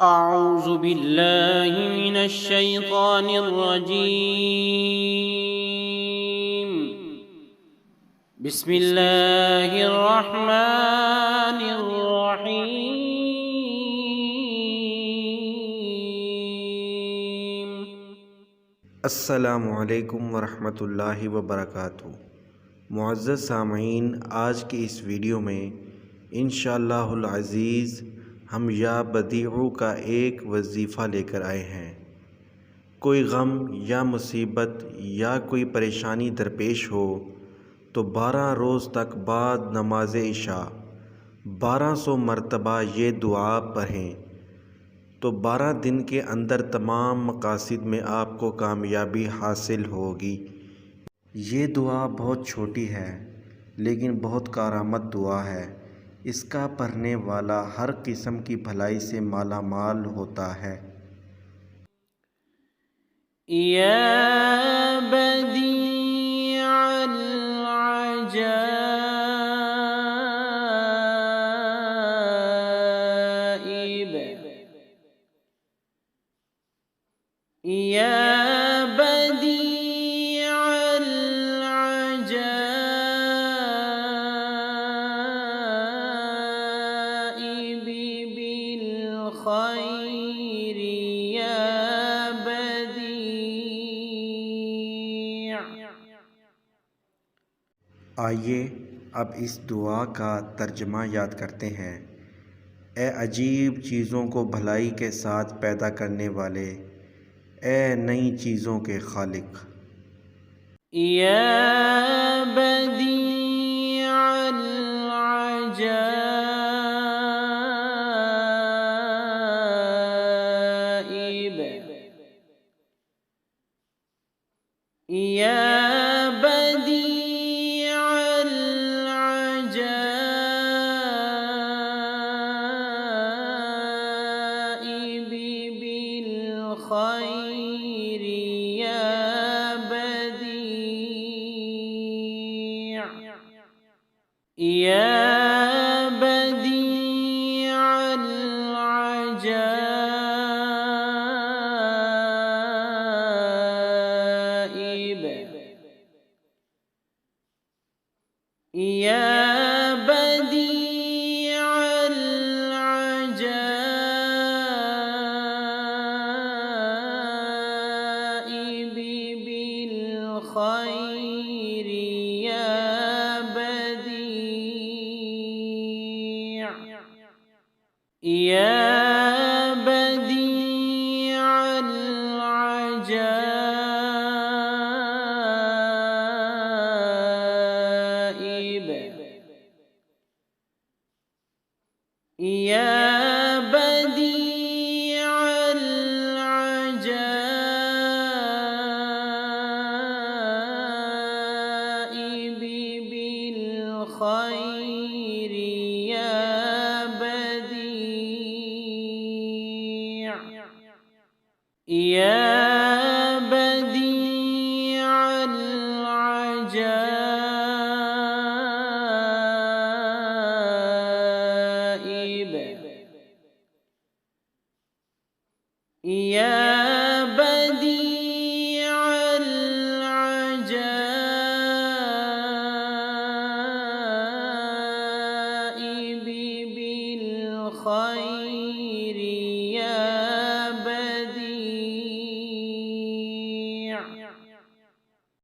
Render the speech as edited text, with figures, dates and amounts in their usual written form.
أعوذ بالله من الشيطان الرجيم. بسم الله الرحمن الرحيم. السلام علیکم ورحمۃ اللہ وبرکاتہ۔ معزز سامعین، آج کی اس ویڈیو میں انشاءاللہ العزیز ہم یا بدیعو کا ایک وظیفہ لے کر آئے ہیں۔ کوئی غم یا مصیبت یا کوئی پریشانی درپیش ہو تو 12 روز تک بعد نماز عشاء 1200 مرتبہ یہ دعا پڑھیں تو 12 دن کے اندر تمام مقاصد میں آپ کو کامیابی حاصل ہوگی۔ یہ دعا بہت چھوٹی ہے لیکن بہت کارآمد دعا ہے۔ اس کا پڑھنے والا ہر قسم کی بھلائی سے مالا مال ہوتا ہے۔ یا بدیع العجائب، یا بدیع العجائب بالخیر یا بدیع۔ آئیے اب اس دعا کا ترجمہ یاد کرتے ہیں۔ اے عجیب چیزوں کو بھلائی کے ساتھ پیدا کرنے والے، اے نئی چیزوں کے خالق۔ یا بدیع العجائب، یا بدیع العجائب بالخیر یا بدیع، یا بدیع العجائب، یا بدیع العجائب بالخیر یا بدیع، یا بدیع العجائب، یا بدیع العجائب بالخیر یا بدیع، یا بدیع العجائب، یا بدیع العجائب بالخیر یا بدیع۔